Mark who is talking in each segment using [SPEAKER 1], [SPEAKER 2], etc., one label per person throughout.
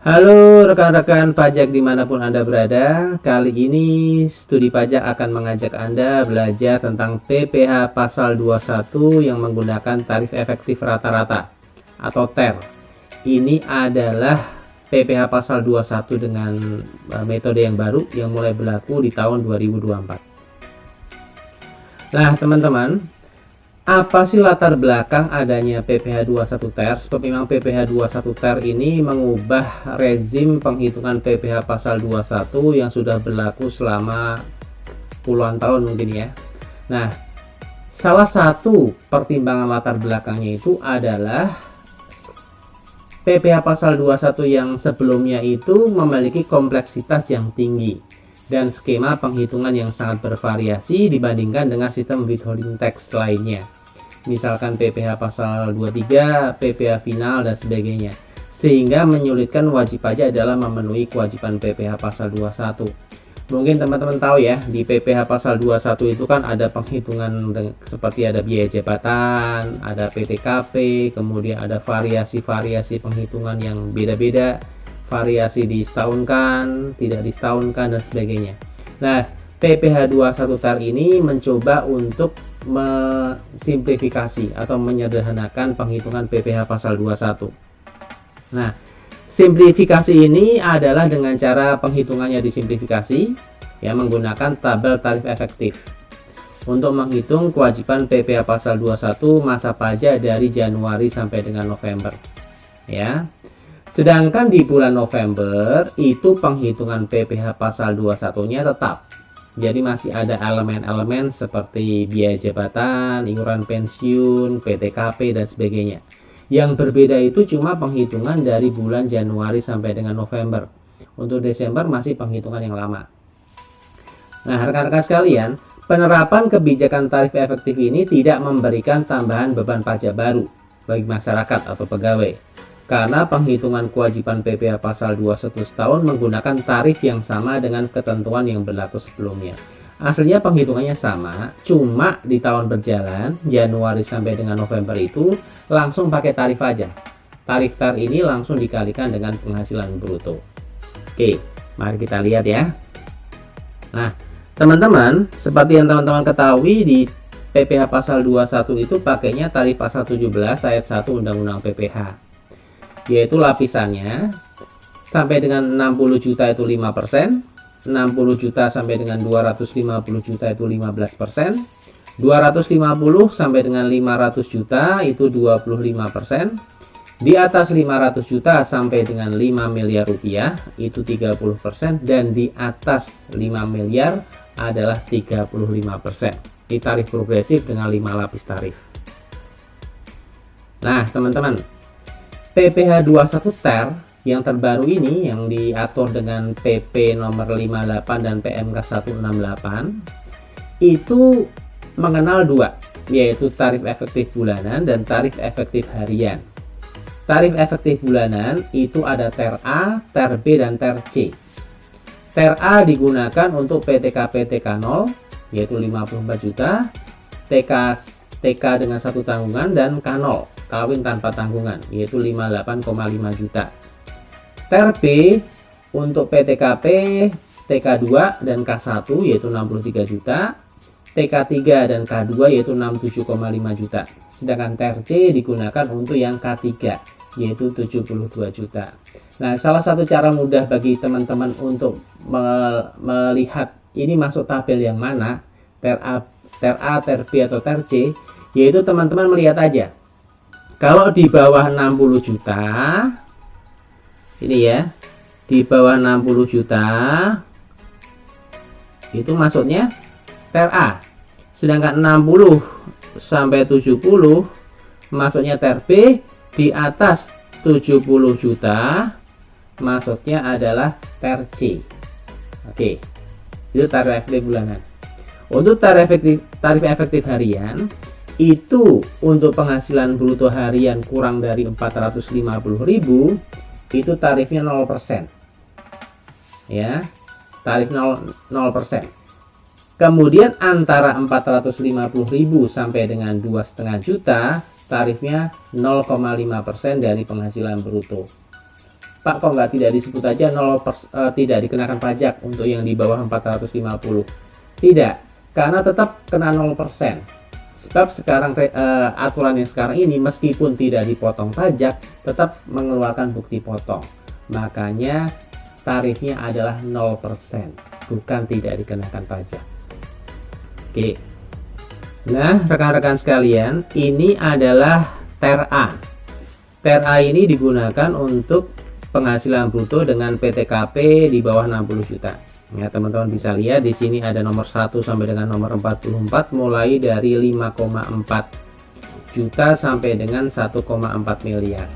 [SPEAKER 1] Halo rekan-rekan pajak dimanapun Anda berada. Kali ini studi pajak akan mengajak Anda belajar tentang PPh pasal 21 yang menggunakan tarif efektif rata-rata atau TER. Ini adalah PPh pasal 21 dengan metode yang baru yang mulai berlaku di tahun 2024. Nah teman-teman, apa sih latar belakang adanya PPh 21 TER? Sebab memang PPh 21 TER ini mengubah rezim penghitungan PPh pasal 21 yang sudah berlaku selama puluhan tahun mungkin ya. Nah, salah satu pertimbangan latar belakangnya itu adalah PPh pasal 21 yang sebelumnya itu memiliki kompleksitas yang tinggi dan skema penghitungan yang sangat bervariasi dibandingkan dengan sistem withholding tax lainnya. Misalkan PPh pasal 23, PPh final dan sebagainya, sehingga menyulitkan wajib pajak dalam memenuhi kewajiban PPh pasal 21. Mungkin teman-teman tahu ya, di PPh pasal 21 itu kan ada penghitungan seperti ada biaya jabatan, ada PTKP, kemudian ada variasi-variasi penghitungan yang beda-beda, variasi disetahunkan, tidak disetahunkan dan sebagainya. Nah, PPh 21 TER ini mencoba untuk mensimplifikasi atau menyederhanakan penghitungan PPh pasal 21. Nah, simplifikasi ini adalah dengan cara penghitungannya disimplifikasi ya menggunakan tabel tarif efektif untuk menghitung kewajiban PPh pasal 21 masa pajak dari Januari sampai dengan November. Ya. Sedangkan di bulan November itu penghitungan PPh pasal 21-nya tetap. Jadi masih ada elemen-elemen seperti biaya jabatan, iuran pensiun, PTKP dan sebagainya. Yang berbeda itu cuma penghitungan dari bulan Januari sampai dengan November. Untuk Desember masih penghitungan yang lama. Nah, rekan-rekan sekalian, penerapan kebijakan tarif efektif ini tidak memberikan tambahan beban pajak baru bagi masyarakat atau pegawai. Karena penghitungan kewajiban PPh pasal 21 setahun menggunakan tarif yang sama dengan ketentuan yang berlaku sebelumnya. Aslinya penghitungannya sama, cuma di tahun berjalan, Januari sampai dengan November itu langsung pakai tarif aja. Tarif TER ini langsung dikalikan dengan penghasilan bruto. Oke, mari kita lihat ya. Nah, teman-teman, seperti yang teman-teman ketahui di PPh pasal 21 itu pakainya tarif pasal 17 ayat 1 Undang-Undang PPh. Yaitu lapisannya sampai dengan 60 juta itu 5%, 60 juta sampai dengan 250 juta itu 15%, 250 sampai dengan 500 juta itu 25%, di atas 500 juta sampai dengan 5 miliar rupiah itu 30%, dan di atas 5 miliar adalah 35%. Ini tarif progresif dengan 5 lapis tarif. Nah, teman-teman, PPh 21 TER yang terbaru ini yang diatur dengan PP nomor 58 dan PMK 168 itu mengenal dua, yaitu tarif efektif bulanan dan tarif efektif harian. Tarif efektif bulanan itu ada TER A, TER B, dan TER C. TER A digunakan untuk PTKP TK0 yaitu 54 juta, TK dengan satu tanggungan, dan K0 kawin tanpa tanggungan yaitu 58,5 juta. TER B untuk PTKP TK2 dan K1 yaitu 63 juta, TK3 dan K2 yaitu 67,5 juta. Sedangkan TER C digunakan untuk yang K3 yaitu 72 juta. Nah, salah satu cara mudah bagi teman-teman untuk melihat ini masuk tabel yang mana, TER A, TER B atau TER C, yaitu teman-teman melihat aja. Kalau di bawah 60 juta, ini ya, di bawah 60 juta, itu masuknya TER A. Sedangkan 60 sampai 70, masuknya TER B. Di atas 70 juta, masuknya adalah TER C. Oke, itu tarif efektif bulanan. Untuk tarif efektif harian, itu untuk penghasilan bruto harian kurang dari 450.000 itu tarifnya 0%. Ya, tarif 0%. Kemudian antara 450.000 sampai dengan 2,5 juta tarifnya 0,5% dari penghasilan bruto. Pak, kok nggak tidak disebut aja tidak dikenakan pajak untuk yang di bawah 450? Tidak, karena tetap kena 0%. Sebab sekarang aturan yang sekarang ini meskipun tidak dipotong pajak tetap mengeluarkan bukti potong. Makanya tarifnya adalah 0%, bukan tidak dikenakan pajak. Oke. Nah, rekan-rekan sekalian, ini adalah TER-A. TER-A ini digunakan untuk penghasilan bruto dengan PTKP di bawah 60 juta. Ya, teman-teman bisa lihat di sini ada nomor 1 sampai dengan nomor 44 mulai dari 5,4 juta sampai dengan 1,4 miliar.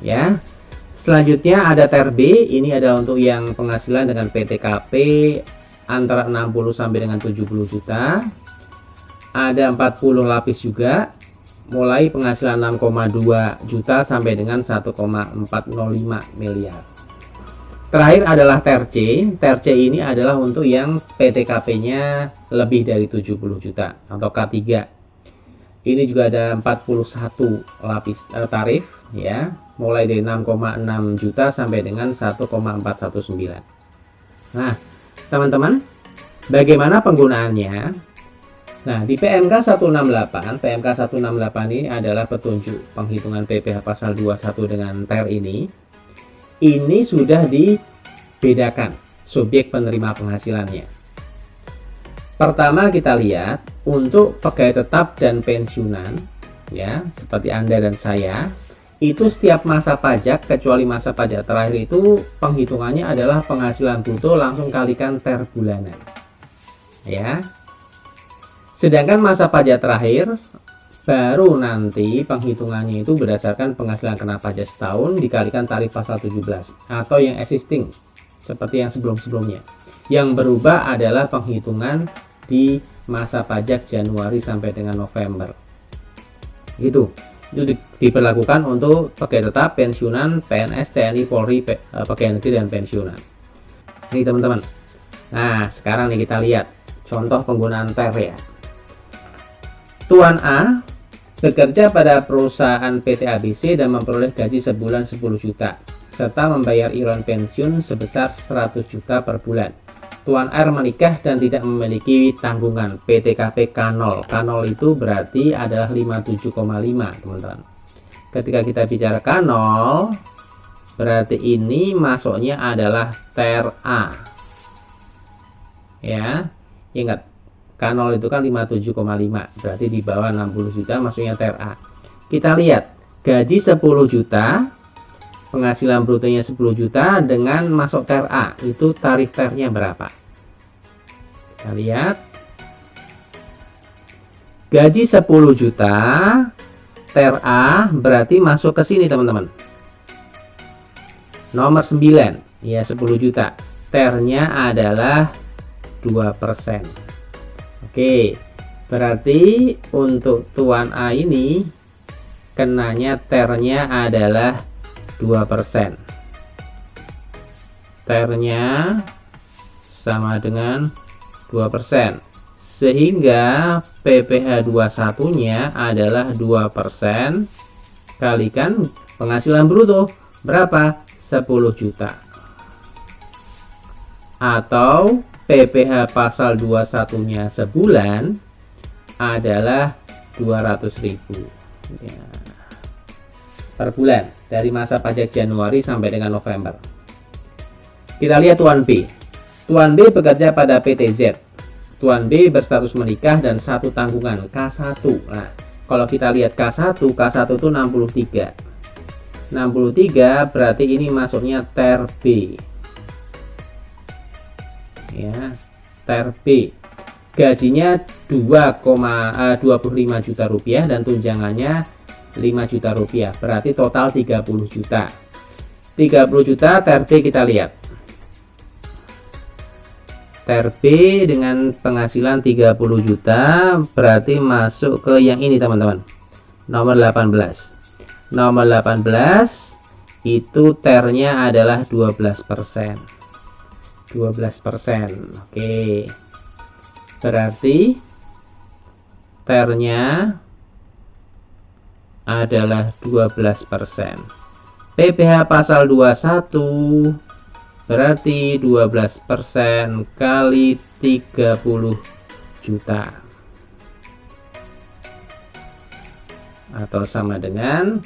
[SPEAKER 1] Ya. Selanjutnya ada TER B, ini adalah untuk yang penghasilan dengan PTKP antara 60 sampai dengan 70 juta. Ada 40 lapis juga, mulai penghasilan 6,2 juta sampai dengan 1,405 miliar. Terakhir adalah TER C. TER C ini adalah untuk yang PTKP-nya lebih dari 70 juta atau K3. Ini juga ada 41 lapis tarif ya, mulai dari 6,6 juta sampai dengan 1,419. Nah, teman-teman, bagaimana penggunaannya? Nah, di PMK 168 ini adalah petunjuk penghitungan PPh pasal 21 dengan TER ini sudah dibedakan subjek penerima penghasilannya. Pertama kita lihat untuk pegawai tetap dan pensiunan, ya seperti Anda dan saya, itu setiap masa pajak kecuali masa pajak terakhir itu penghitungannya adalah penghasilan bruto langsung kalikan TER bulanan, ya. Sedangkan masa pajak terakhir baru nanti penghitungannya itu berdasarkan penghasilan kena pajak setahun dikalikan tarif pasal 17 atau yang existing seperti yang sebelum-sebelumnya. Yang berubah adalah penghitungan di masa pajak Januari sampai dengan November. Itu diperlakukan untuk pegawai tetap, pensiunan, PNS, TNI, Polri, pegawai negeri dan pensiunan. Ini teman-teman. Nah, sekarang nih kita lihat contoh penggunaan TER ya. Tuan A bekerja pada perusahaan PT ABC dan memperoleh gaji sebulan 10 juta serta membayar iuran pensiun sebesar 100 juta per bulan. Tuan R menikah dan tidak memiliki tanggungan PTKP K0. K0 itu berarti adalah 57,5, teman-teman. Ketika kita bicara K0 berarti ini masuknya adalah TER A. Ya, ingat K0 itu kan 57,5, berarti di bawah 60 juta masuknya TER A. Kita lihat, gaji 10 juta, penghasilan brutonya 10 juta dengan masuk TER A, itu tarif TER-nya berapa? Kita lihat. Gaji 10 juta, TER A berarti masuk ke sini teman-teman. Nomor 9, ya 10 juta. TER-nya adalah 2%. Oke, berarti untuk Tuan A ini kenanya TER-nya adalah 2%. TER-nya sama dengan 2%. Sehingga PPh 21-nya adalah 2% kalikan penghasilan bruto berapa? 10 juta. Atau PPh pasal 21-nya sebulan adalah 200.000 ya, per bulan dari masa pajak Januari sampai dengan November. Kita lihat Tuan B. Tuan B bekerja pada PT Z. Tuan B berstatus menikah dan satu tanggungan K1. Nah, kalau kita lihat K1 itu 63. 63 berarti ini masuknya TER B. Ya, TER B. Gajinya 2,25 juta rupiah dan tunjangannya 5 juta rupiah. Berarti total 30 juta. 30 juta TER B kita lihat. TER B dengan penghasilan 30 juta berarti masuk ke yang ini teman-teman. Nomor 18. Nomor 18 itu TER-nya adalah 12%. 12%. Oke. Berarti TER-nya adalah 12%. PPh pasal 21 berarti 12% kali 30 juta atau sama dengan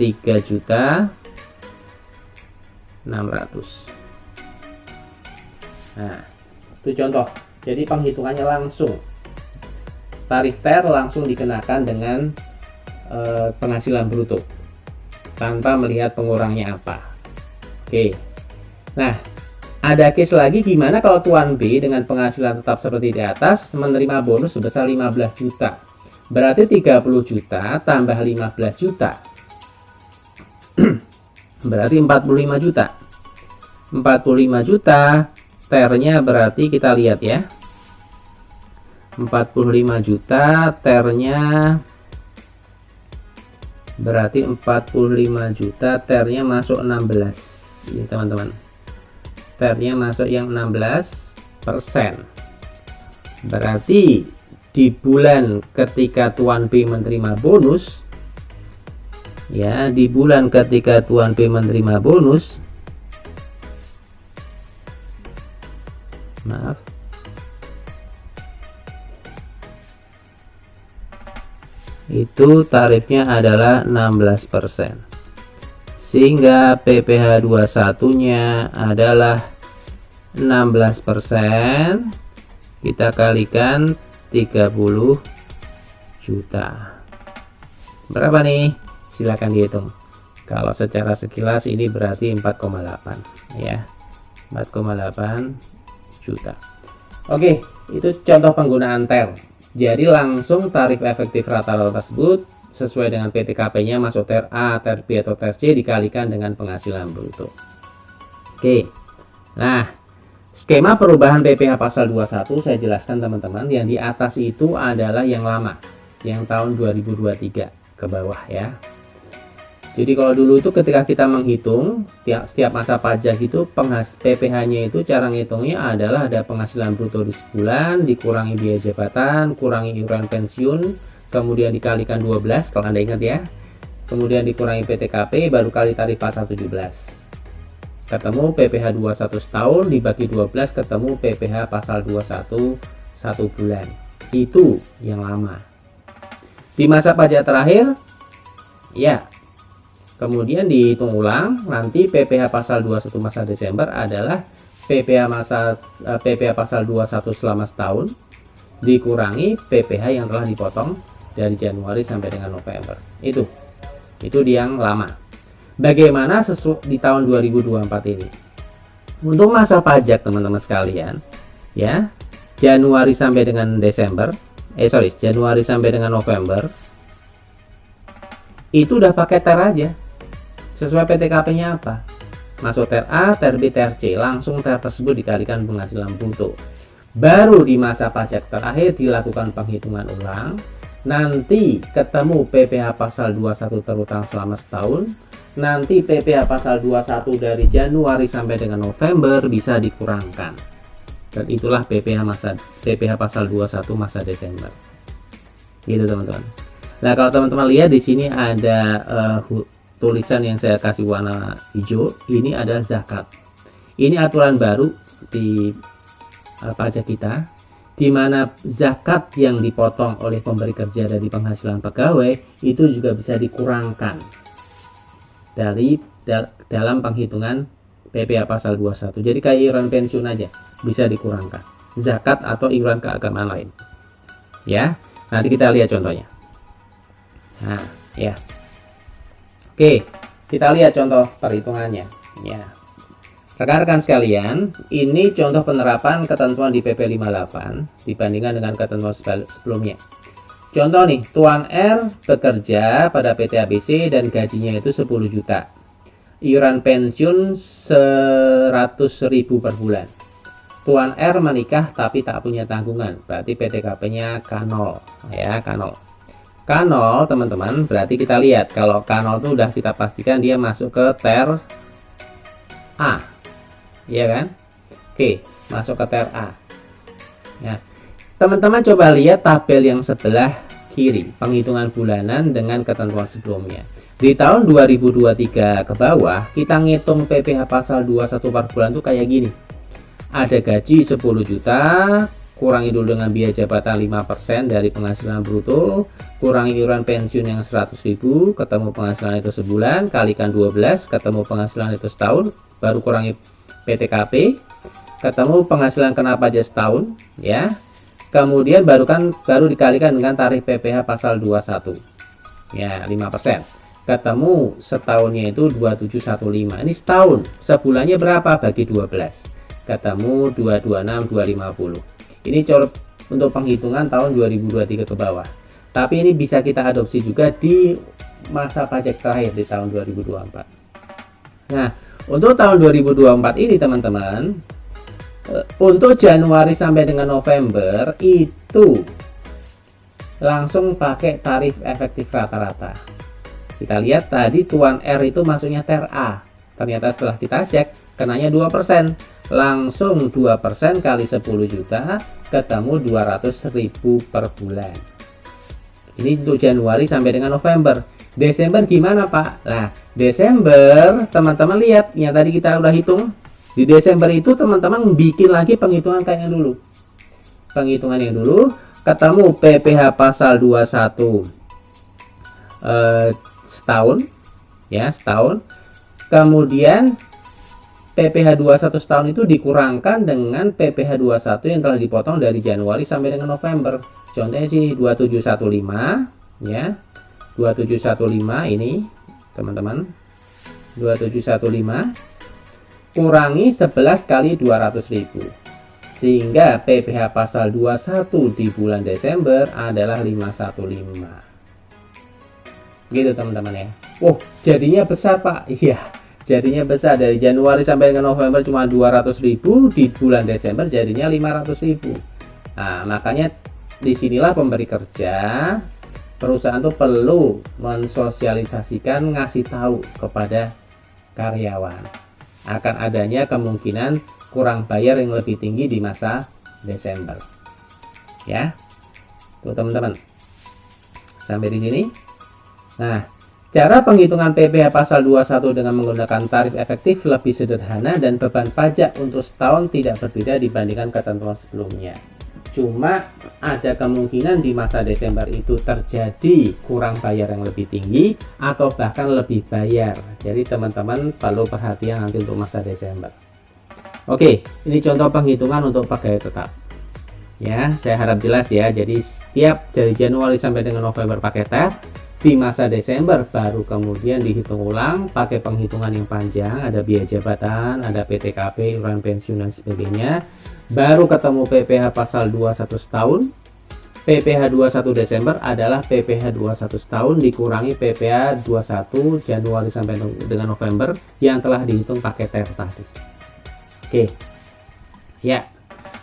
[SPEAKER 1] 3.600.000. Nah, itu contoh. Jadi penghitungannya langsung. Tarif TER langsung dikenakan dengan penghasilan bruto tanpa melihat pengurangnya apa. Oke. Nah, ada case lagi gimana kalau Tuan B dengan penghasilan tetap seperti di atas menerima bonus sebesar 15 juta. Berarti 30 juta tambah 15 juta. Berarti 45 juta. 45 juta TER-nya berarti kita lihat ya. 45 juta TER-nya berarti 45 juta TER-nya masuk 16. Ini teman-teman. TER-nya masuk yang 16%. Berarti di bulan ketika Tuan B menerima bonus, ya, di bulan ketika Tuan B menerima bonus, maaf, itu tarifnya adalah 16%, sehingga PPh 21 nya adalah 16%, kita kalikan 30 juta. Berapa nih? Silakan dihitung. Kalau secara sekilas ini berarti 4,8 ya. 4,8 juta. Oke, itu contoh penggunaan TER. Jadi langsung tarif efektif rata-rata tersebut sesuai dengan PTKP-nya masuk TER A, TER B atau TER C dikalikan dengan penghasilan bruto. Oke. Nah, skema perubahan PPh pasal 21 saya jelaskan teman-teman. Yang di atas itu adalah yang lama, yang tahun 2023 ke bawah ya. Jadi kalau dulu itu ketika kita menghitung setiap masa pajak itu PPh-nya itu cara ngitungnya adalah ada penghasilan bruto di sebulan, dikurangi biaya jabatan, kurangi iuran pensiun, kemudian dikalikan 12 kalau Anda ingat ya. Kemudian dikurangi PTKP baru kali tarif pasal 17. Ketemu PPh 21 setahun dibagi 12 ketemu PPh pasal 21 1 bulan. Itu yang lama. Di masa pajak terakhir ya, kemudian dihitung ulang, nanti PPh pasal 21 masa Desember adalah PPh pasal 21 selama setahun dikurangi PPh yang telah dipotong dari Januari sampai dengan November. Itu di yang lama. Bagaimana di tahun 2024 ini? Untuk masa pajak teman-teman sekalian, ya, Januari sampai dengan Januari sampai dengan November itu udah pakai TER aja. Sesuai PTKP-nya apa? Masuk TER A, TER B, TER C. Langsung TER tersebut dikalikan penghasilan bruto. Baru di masa pajak terakhir dilakukan penghitungan ulang. Nanti ketemu PPh pasal 21 terutang selama setahun. Nanti PPh pasal 21 dari Januari sampai dengan November bisa dikurangkan. Dan itulah PPh pasal 21 masa Desember. Gitu teman-teman. Nah, kalau teman-teman lihat di sini ada tulisan yang saya kasih warna hijau, ini adalah zakat. Ini aturan baru di pajak kita, di mana zakat yang dipotong oleh pemberi kerja dari penghasilan pegawai itu juga bisa dikurangkan dalam penghitungan PPh pasal 21. Jadi kayak iuran pensiun aja bisa dikurangkan, zakat atau iuran keagamaan lain. Ya, nanti kita lihat contohnya. Nah, ya. Oke, kita lihat contoh perhitungannya. Ya. Rekan-rekan sekalian, ini contoh penerapan ketentuan di PP 58 dibandingkan dengan ketentuan sebelumnya. Contoh nih, Tuan R bekerja pada PT ABC dan gajinya itu 10 juta. Iuran pensiun 100.000 per bulan. Tuan R menikah tapi tak punya tanggungan, berarti PTKP-nya K0 ya, K0. K0 teman-teman, berarti kita lihat kalau K0 itu udah kita pastikan dia masuk ke TER A. Iya kan? Oke, masuk ke TER A. Ya. Teman-teman coba lihat tabel yang sebelah kiri, penghitungan bulanan dengan ketentuan sebelumnya. Di tahun 2023 ke bawah, kita ngitung PPh pasal 21 per bulan tuh kayak gini. Ada gaji 10 juta, kurangi dulu dengan biaya jabatan 5% dari penghasilan bruto, kurangi iuran pensiun yang 100.000, ketemu penghasilan itu sebulan, kalikan 12, ketemu penghasilan itu setahun, baru kurangi PTKP, ketemu penghasilan kena pajak setahun, ya. Kemudian baru dikalikan dengan tarif PPh pasal 21. Ya, 5%. Ketemu setahunnya itu 2715. Ini setahun. Sebulannya berapa bagi 12? Ketemu 226 250. Ini untuk penghitungan tahun 2023 ke bawah. Tapi ini bisa kita adopsi juga di masa pajak terakhir di tahun 2024. Nah, untuk tahun 2024 ini teman-teman, untuk Januari sampai dengan November itu langsung pakai tarif efektif rata-rata. Kita lihat tadi Tuan R itu masuknya TER-A. Ternyata setelah kita cek kenanya 2%. Langsung 2% kali 10 juta ketemu 200.000 per bulan. Ini untuk Januari sampai dengan November. Desember gimana Pak? Nah, Desember teman-teman lihat yang tadi kita udah hitung. Di Desember itu teman-teman bikin lagi penghitungan kayak yang dulu. Penghitungan yang dulu ketemu PPh pasal 21 setahun, ya setahun. Kemudian PPh 21 setahun itu dikurangkan dengan PPh 21 yang telah dipotong dari Januari sampai dengan November. Contohnya sih 2715, ya. 2715 ini, teman-teman. 2715 kurangi 11 kali 200.000. Sehingga PPh pasal 21 di bulan Desember adalah 515. Gitu teman-teman ya. Oh, jadinya besar Pak. Iya. Jadinya besar dari Januari sampai dengan November cuma 200.000, di bulan Desember jadinya 500.000. Nah, makanya disinilah pemberi kerja, perusahaan tuh perlu mensosialisasikan, ngasih tahu kepada karyawan akan adanya kemungkinan kurang bayar yang lebih tinggi di masa Desember. Ya, tuh teman-teman. Sampai di sini. Nah, cara penghitungan PPh pasal 21 dengan menggunakan tarif efektif lebih sederhana dan beban pajak untuk setahun tidak berbeda dibandingkan ketentuan sebelumnya. Cuma ada kemungkinan di masa Desember itu terjadi kurang bayar yang lebih tinggi atau bahkan lebih bayar. Jadi teman-teman perlu perhatian nanti untuk masa Desember. Oke, ini contoh penghitungan untuk pegawai tetap. Ya, saya harap jelas ya. Jadi setiap dari Januari sampai dengan November pakai TER. Di masa Desember baru kemudian dihitung ulang pakai penghitungan yang panjang, ada biaya jabatan, ada PTKP, iuran pensiun dan sebagainya. Baru ketemu PPh pasal 21 setahun. PPh 21 Desember adalah PPh 21 setahun dikurangi PPh 21 Januari sampai dengan November yang telah dihitung pakai TER tadi. Oke. Ya.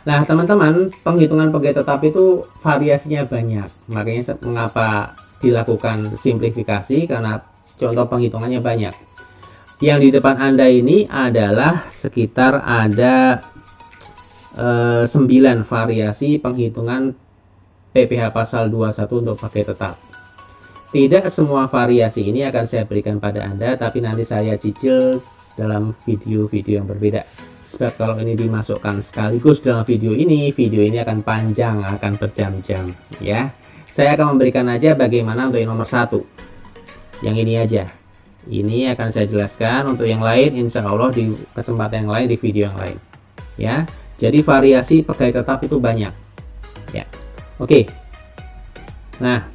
[SPEAKER 1] Nah, teman-teman, penghitungan pegawai tetap itu variasinya banyak. Makanya mengapa dilakukan simplifikasi, karena contoh penghitungannya banyak. Yang di depan Anda ini adalah sekitar ada 9 variasi penghitungan PPh pasal 21 untuk pegawai tetap. Tidak semua variasi ini akan saya berikan pada Anda, tapi nanti saya cicil dalam video-video yang berbeda. Sebab kalau ini dimasukkan sekaligus dalam video ini akan panjang, akan berjam-jam, ya. Saya akan memberikan aja bagaimana untuk yang nomor 1. Yang ini aja. Ini akan saya jelaskan. Untuk yang lain insya Allah di kesempatan yang lain, di video yang lain. Ya. Jadi variasi pegawai tetap itu banyak. Ya. Oke. Nah,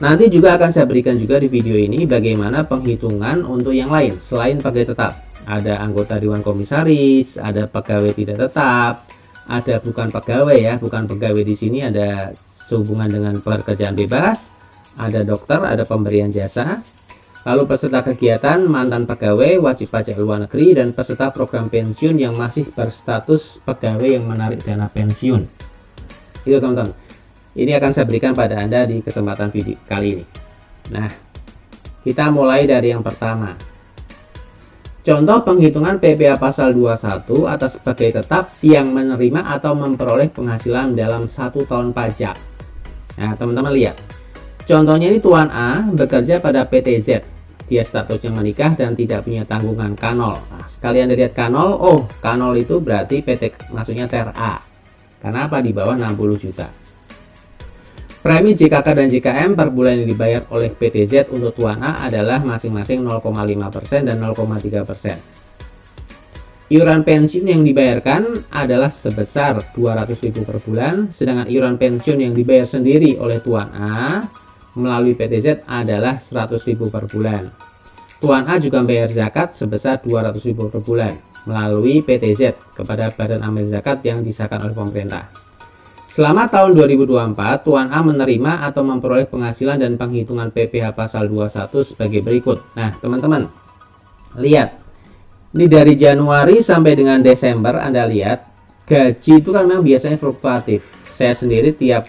[SPEAKER 1] nanti juga akan saya berikan juga di video ini bagaimana penghitungan untuk yang lain selain pegawai tetap. Ada anggota dewan komisaris, ada pegawai tidak tetap, ada bukan pegawai ya, bukan pegawai di sini ada sehubungan dengan pekerjaan bebas, ada dokter, ada pemberian jasa, lalu peserta kegiatan, mantan pegawai, wajib pajak luar negeri, dan peserta program pensiun yang masih berstatus pegawai yang menarik dana pensiun. Itu teman-teman. Ini akan saya berikan pada Anda di kesempatan video kali ini. Nah, kita mulai dari yang pertama. Contoh penghitungan PPh pasal 21 atas pegawai tetap yang menerima atau memperoleh penghasilan dalam 1 tahun pajak. Nah, teman-teman lihat. Contohnya ini Tuan A bekerja pada PT Z. Dia statusnya menikah dan tidak punya tanggungan K0. Nah, sekalian dilihat K0, oh K0 itu berarti PT, maksudnya TRA. Karena apa? Di bawah 60 juta. Premi JKK dan JKM per bulan yang dibayar oleh PT Z untuk Tuan A adalah masing-masing 0,5% dan 0,3%. Iuran pensiun yang dibayarkan adalah sebesar 200.000 per bulan, sedangkan iuran pensiun yang dibayar sendiri oleh Tuan A melalui PT Z adalah 100.000 per bulan. Tuan A juga membayar zakat sebesar 200.000 per bulan melalui PT Z kepada Badan Amil Zakat yang disahkan oleh pemerintah. Selama tahun 2024, Tuan A menerima atau memperoleh penghasilan dan penghitungan PPh pasal 21 sebagai berikut. Nah, teman-teman, lihat. Ini dari Januari sampai dengan Desember, Anda lihat, gaji itu kan memang biasanya fluktuatif. Saya sendiri tiap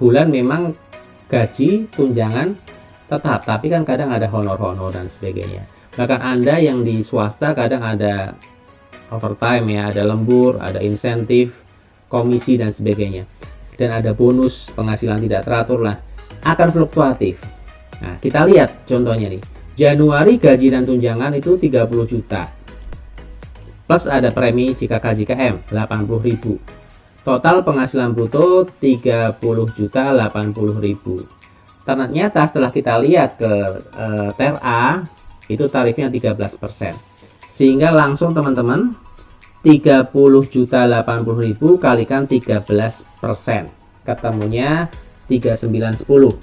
[SPEAKER 1] bulan memang gaji, tunjangan tetap, tapi kan kadang ada honor-honor dan sebagainya. Bahkan Anda yang di swasta kadang ada overtime ya, ada lembur, ada insentif, komisi dan sebagainya. Dan ada bonus penghasilan tidak teratur lah, akan fluktuatif. Nah, kita lihat contohnya nih. Januari gaji dan tunjangan itu 30 juta. Plus ada premi JKK JKM 80.000. Total penghasilan bruto 30 juta 80.000. Ternyata setelah kita lihat ke TRA itu tarifnya 13%. Sehingga langsung teman-teman 30 juta 80.000 kalikan 13%. Ketemunya 3910.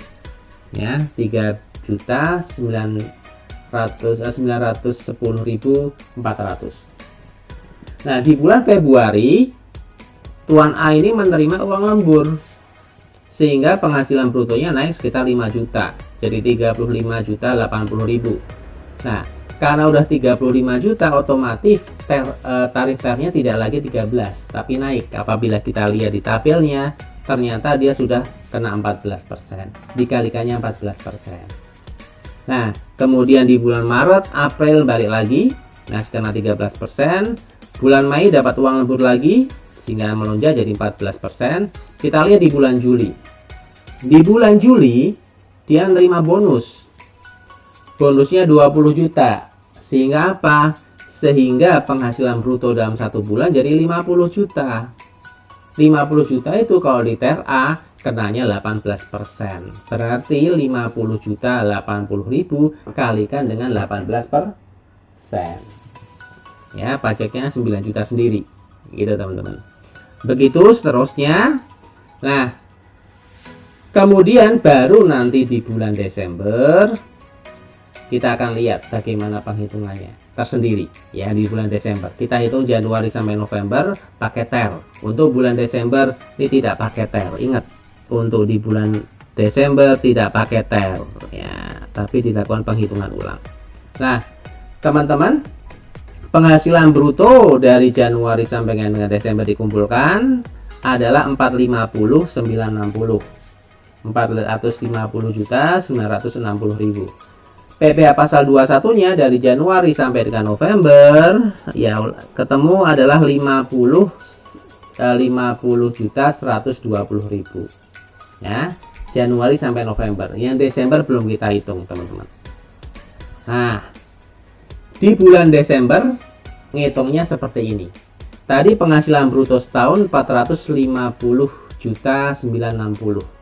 [SPEAKER 1] Ya, 3 juta 910.400. Nah, di bulan Februari Tuan A ini menerima uang lembur sehingga penghasilan brutonya naik sekitar 5 juta, jadi 35 juta 80.000. Nah, karena udah 35 juta otomatis tarif TER-nya tidak lagi 13 tapi naik. Apabila kita lihat di tabelnya, ternyata dia sudah kena 14%, dikalikannya 14%. Nah, kemudian di bulan Maret, April balik lagi, nah kena 13%. Bulan Mei dapat uang lembur lagi sehingga melonjak jadi 14%. Kita lihat di bulan Juli. Di bulan Juli dia menerima bonus. Bonusnya 20 juta. Sehingga apa? Sehingga penghasilan bruto dalam satu bulan jadi 50 juta. 50 juta itu kalau di TRA kenanya 18%. Berarti 50 juta 80.000 kalikan dengan 18%. Ya, pajaknya 9 juta sendiri. Gitu teman-teman. Begitu seterusnya. Nah, kemudian baru nanti di bulan Desember kita akan lihat bagaimana penghitungannya tersendiri ya. Di bulan Desember kita hitung Januari sampai November pakai TER. Untuk bulan Desember ini tidak pakai TER. Ingat, untuk di bulan Desember tidak pakai TER ya, tapi dilakukan penghitungan ulang. Nah, teman-teman, penghasilan bruto dari Januari sampai dengan Desember dikumpulkan adalah 450.960. 450 juta 960.000. PPh pasal 21-nya dari Januari sampai dengan November ya ketemu adalah 50 juta 120.000. Ya, Januari sampai November. Yang Desember belum kita hitung, teman-teman. Nah, di bulan Desember ngitungnya seperti ini. Tadi penghasilan bruto setahun 450 juta 960.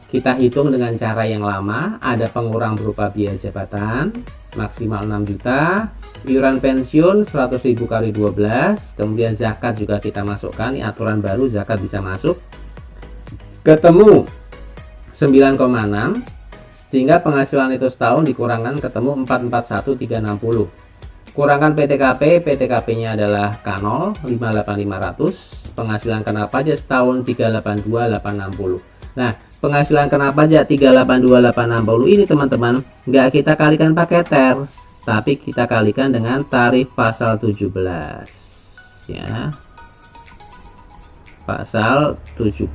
[SPEAKER 1] Kita hitung dengan cara yang lama, ada pengurang berupa biaya jabatan maksimal 6 juta, iuran pensiun 100.000 kali 12, kemudian zakat juga kita masukkan. Ini aturan baru, zakat bisa masuk. Ketemu 9,6, sehingga penghasilan itu setahun dikurangkan ketemu 441.360. Kurangkan PTKP, PTKP-nya adalah K0 58500, penghasilan kena pajak setahun 382.860. Nah, penghasilan kena pajak 382.860 ini teman-teman nggak kita kalikan pakai TER, tapi kita kalikan dengan tarif pasal 17 ya, pasal 17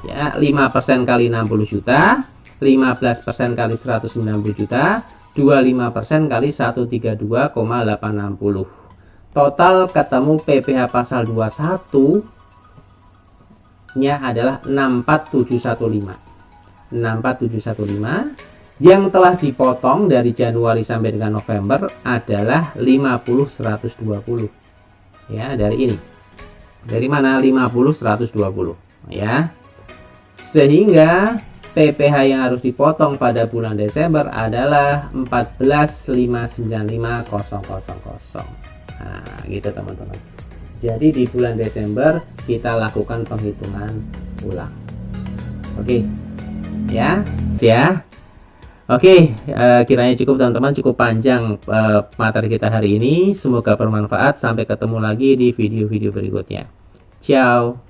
[SPEAKER 1] ya. 5% kali 60 juta, 15% kali 190 juta, 25% kali 132,860. Total ketemu PPh pasal 21 nya adalah 64715. 64715. Yang telah dipotong dari Januari sampai dengan November adalah 50.120. Ya, dari ini. Dari mana? 50.120, ya. Sehingga PPh yang harus dipotong pada bulan Desember adalah 14.595.000. Nah, gitu teman-teman. Jadi di bulan Desember kita lakukan penghitungan ulang. Oke. Ya, siap. Oke, kiranya cukup teman-teman, cukup panjang materi kita hari ini. Semoga bermanfaat. Sampai ketemu lagi di video-video berikutnya. Ciao.